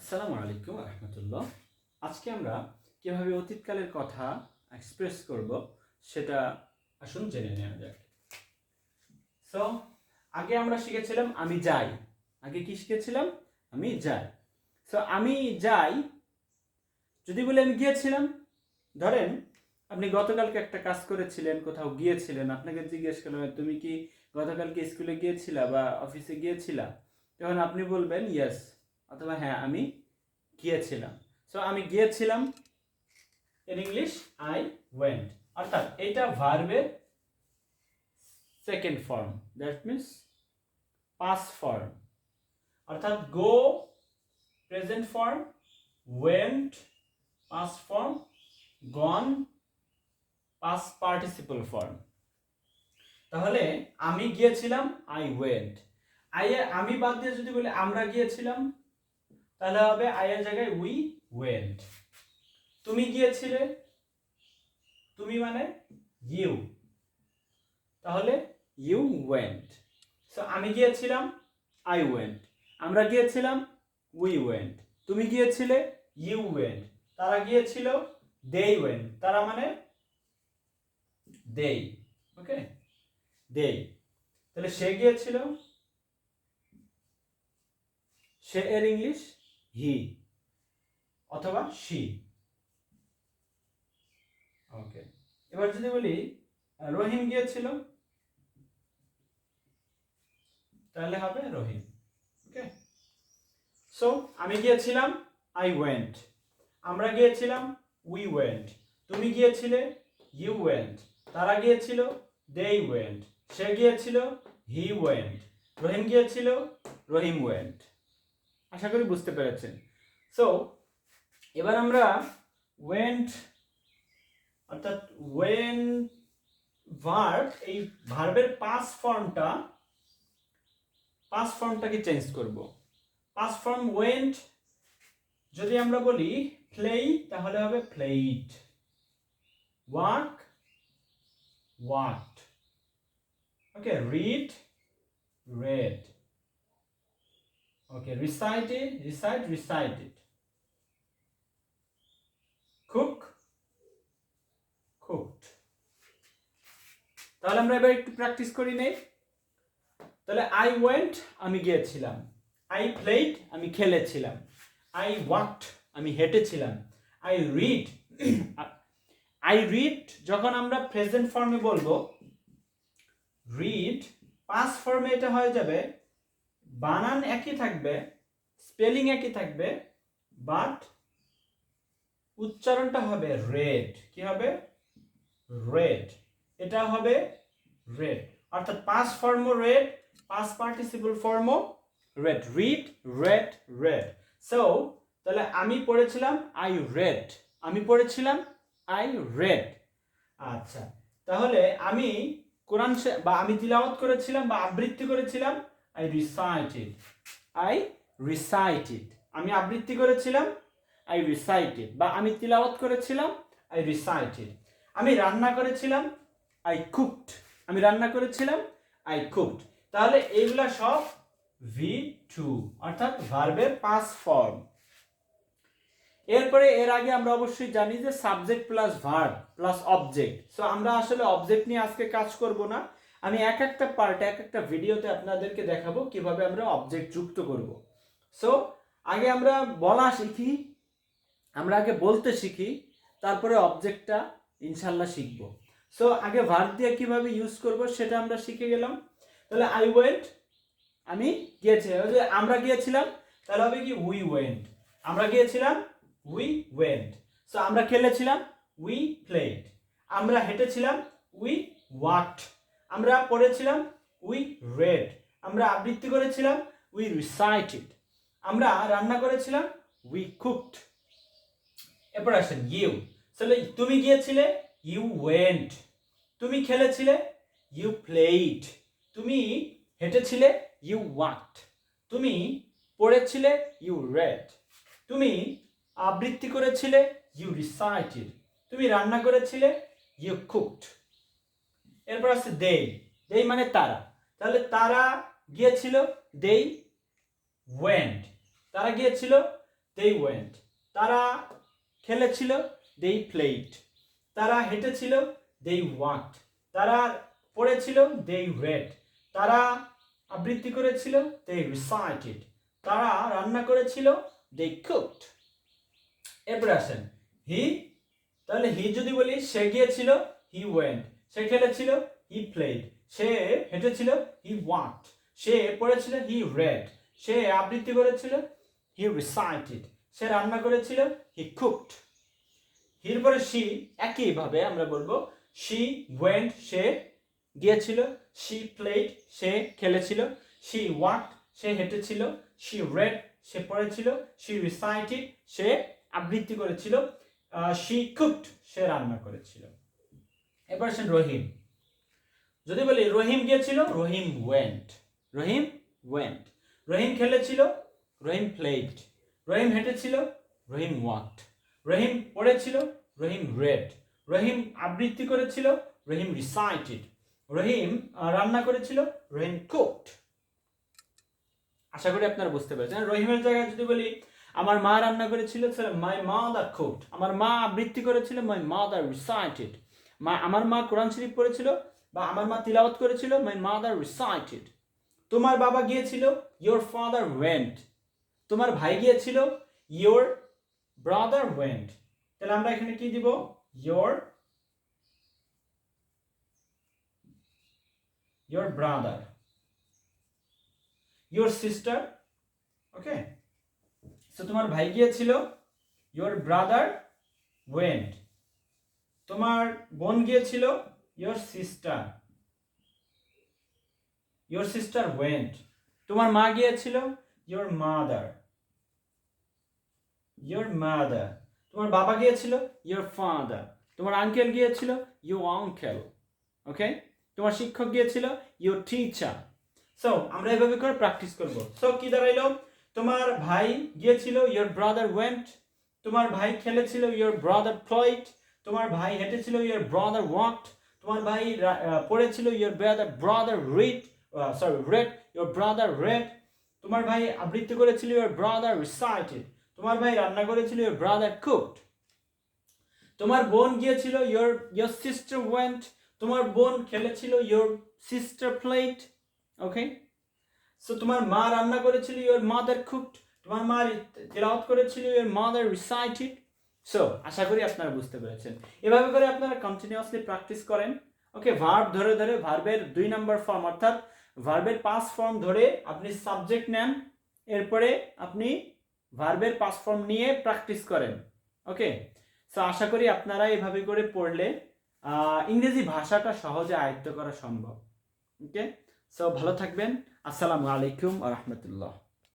আসসালামু আলাইকুম রহমতুল্লাহ। আজকে আমরা কিভাবে অতীতকালের কথা এক্সপ্রেস করব সেটা আসুন জেনে নেওয়া যাক। সো আগে আমরা শিখেছিলাম আমি যাই। আগে কি শিখেছিলাম? আমি যাই। সো আমি যাই যদি বলে আমি গিয়েছিলাম, ধরেন আপনি গতকালকে একটা কাজ করেছিলেন, কোথাও গিয়েছিলেন, আপনাকে জিজ্ঞেস করলাম তুমি কি গতকালকে স্কুলে গিয়েছিলা বা অফিসে গিয়েছিলা, তখন আপনি বলবেন ইয়েস অথবা হ্যাঁ আমি গিয়েছিলাম। সো আমি গিয়েছিলাম, ইন ইংলিশ আই ওয়েন্ট। অর্থাৎ এটা ভার্বের second form, that means past form. অর্থাৎ go present form, went past form, gone past participle form. তাহলে আমি গিয়েছিলাম আই ওয়েন্ট। আমি বাদ দিয়ে যদি বলি আমরা গিয়েছিলাম, তাহলে হবে আই এর জায়গায় উই ওয়েন্ট। তুমি গিয়েছিলে, তুমি মানে ইউ, তাহলে ইউ ওয়েন্ট। সো আমি গিয়েছিলাম আই ওয়েন্ট, আমরা গিয়েছিলাম উই ওয়েন্ট, তুমি গিয়েছিলে ইউ ওয়েন্ট, তারা গিয়েছিল দে ওয়েন্ট, তারা মানে দেই। ওকে, দেই। তাহলে সে গিয়েছিল, সে এর ইংলিশ হি অথবা শি। ওকে, এবার যদি বলি রহিম গিয়েছিল, তাহলে হবে রহিম। ওকে, সো আমি গিয়েছিলাম আই ওয়েন্ট, আমরা গিয়েছিলাম উই ওয়েন্ট, তুমি গিয়েছিলে ইউ ওয়েন্ট, তারা গিয়েছিল দে ওয়েন্ট, সে গিয়েছিল হি ওয়েন্ট, রহিম গিয়েছিল রহিম ওয়েন্ট। আশা করি বুঝতে পেরেছেন। সো এবার আমরা ওয়েন্ট অর্থাৎ ওয়েন ভার্ব, এই ভার্বের পাস্ট ফর্মটাকে চেঞ্জ করব। পাস্ট ফর্ম ওয়েন্ট যদি আমরা বলি প্লে, তাহলে হবে প্লেইড, ওয়াক ওয়াকড, ওকে, read read, okay, recited, cook cooked। তাহলে আমরা এবার একটু প্র্যাকটিস করি নেই। তাহলে আই ওয়েন্ট আমি গিয়েছিলাম, আই প্লেড আমি খেলেছিলাম, আই ওয়াকড আমি হেঁটেছিলাম, আই রিড যখন আমরা প্রেজেন্ট ফর্মে বলবো, রিড পাস্ট ফর্মে এটা হয়ে যাবে, বানান একই থাকবে, স্পেলিং একই থাকবে, বাট উচ্চারণটা হবে রেড। কি হবে? রেড। এটা হবে রেড। অর্থাৎ পাস্ট ফর্মও রেড, পাস্ট পার্টিসিপল ফর্মও read. Read, read, read. So তাহলে আমি পড়েছিলাম আই রেড, আমি পড়েছিলাম আই রেড। আচ্ছা, তাহলে আমি কোরআন বা আমি তিলাওয়াত করেছিলাম বা আবৃত্তি করেছিলাম, আই রিসাইটেড, আই রিসাইটেড। আমি আবৃত্তি করেছিলাম, আই রিসাইটেড, বা আমি তিলাওয়াত করেছিলাম, আই রিসাইটেড। আমি রান্না করেছিলাম, আই কুকড, আমি রান্না করেছিলাম, আই কুকড। তাহলে এইগুলা সব V2 অর্থাৎ ভার্বের পাস্ট ফর্ম। এরপরে এর আগে আমরা অবশ্যই জানি যে subject plus verb plus object. So আমরা আসলে অবজেক্ট নিয়ে আজকে কাজ করব না, আমি এক একটা পার্ট এক একটা ভিডিওতে আপনাদেরকে দেখাবো কিভাবে আমরা অবজেক্ট যুক্ত করব। সো আগে আমরা বলা শিখি, আমরা আগে বলতে শিখি, তারপরে অবজেক্টটা ইনশাল্লাহ শিখব। সো আগে ভার্ব দিয়ে কিভাবে ইউজ করব সেটা আমরা শিখে গেলাম। তাহলে আই ওয়েন্ট আমি গিয়েছিলাম, আমরা গিয়েছিলাম, তাহলে হবে কি উই ওয়েন্ট, আমরা গিয়েছিলাম উই ওয়েন্ট। সো আমরা খেলেছিলাম, উই প্লেড, আমরা হেঁটেছিলাম, উই ওয়াকড, আমরা পড়েছিলাম, উই রেড, আমরা আবৃত্তি করেছিলাম, উই রিসাইটেড, আমরা রান্না করেছিলাম, উই কুকড। এরপর আসেন ইউ। তাহলে তুমি গিয়েছিলে, ইউ ওয়েন্ট, তুমি খেলেছিলে, ইউ প্লেড, তুমি হেঁটেছিলে, ইউ ওয়াকড, তুমি পড়েছিলে, ইউ রেড, তুমি আবৃত্তি করেছিলে, ইউ রিসাইটেড, তুমি রান্না করেছিলে, ইউ কুকড। এরপর আছে দে, দে মানে তারা, তাহলে তারা গিয়েছিল, দে ওয়েন্ট, তারা গিয়েছিল, they went. তারা খেলেছিল, they played. তারা হেঁটেছিল, they walked. তারা পড়েছিল, they read. তারা আবৃত্তি করেছিল, they recited. তারা রান্না করেছিল, they cooked. এরপরে আসেন he, তাহলে he যদি বলি সে গিয়েছিল, he went. সে খেলেছিল, he played. Say হেঁটেছিল, he walked. সে পড়েছিল, he read. সে আবৃত্তি করেছিল, he recited. সে রান্না করেছিল, he cooked. এরপরে she একইভাবে আমরা বলবো she went, সে গিয়েছিল, she played, সে খেলেছিল, she walked, say হেঁটেছিল, she read, সে পড়েছিল, she recited, সে আবৃত্তি করেছিল, she cooked, সে রান্না করেছিল। এবার আসেন রহিম। যদি বলি রহিম গিয়েছিল, রহিম went. রহিম went. রহিম খেলেছিল, রহিম played. রহিম হেঁটেছিল, রহিম walked. রহিম পড়েছিল, রহিম read. রহিম আবৃত্তি করেছিল, রহিম recited. রহিম রান্না করেছিল, রহিম cooked. আশা করি আপনারা বুঝতে পেরেছেন। রহিমের জায়গায় যদি বলি আমার মা রান্না করেছিল, my mother cooked. আমার মা আবৃত্তি করেছিল, my mother recited. আমার মা কোরআন শরীফ পড়েছিল বা আমার মা তিলাওয়াত করেছিল, my mother recited. তোমার বাবা গিয়েছিল, your father went. তোমার ভাই গিয়েছিল, your brother went. তাহলে আমরা এখানে কি দিব? your brother, your sister. Okay, so তোমার ভাই গিয়েছিল, your brother went. তোমার বোন গিয়েছিল, your sister went. তোমার মা গিয়েছিল, your mother. তোমার বাবা গিয়েছিল, your father. তোমার আঙ্কেল গিয়েছিল, your uncle. ওকে, তোমার শিক্ষক গিয়েছিল, your teacher. সো আমরা এভাবে করে প্র্যাকটিস করব। সো কি দাঁড়াইলো? তোমার ভাই গিয়েছিল, your brother went. তোমার ভাই খেলেছিল, your brother played. তোমার ভাই হেঁটেছিল, your brother walked. তোমার ভাই পড়েছিল, your brother read. Your brother read. তোমার ভাই আবৃত্তি করেছিল, your brother recited. তোমার ভাই রান্না করেছিল, your brother cooked. তোমার বোন গিয়েছিল, your sister went. তোমার বোন খেলেছিল, your sister played. Okay, so তোমার মা রান্না করেছিল, your mother cooked. তোমার মা তিলাওয়াত করেছিল, your mother recited. সো আশা করি আপনারা বুঝতে পেরেছেন। এভাবে করে আপনারা কন্টিনিউয়াসলি প্র্যাকটিস করেন। ওকে, ভার্ব ধরে ধরে ভার্বের 2 নম্বর ফর্ম অর্থাৎ ভার্বের 5 ফর্ম ধরে আপনি সাবজেক্ট নেন, এরপরে আপনি ভার্বের 5 ফর্ম নিয়ে প্র্যাকটিস করেন। ওকে, সো আশা করি আপনারা এভাবে করে পড়লে ইংরেজি ভাষাটা সহজে আয়ত্ত করা সম্ভব। ওকে, সো ভালো থাকবেন। আসসালামু আলাইকুম ওয়া রাহমাতুল্লাহ।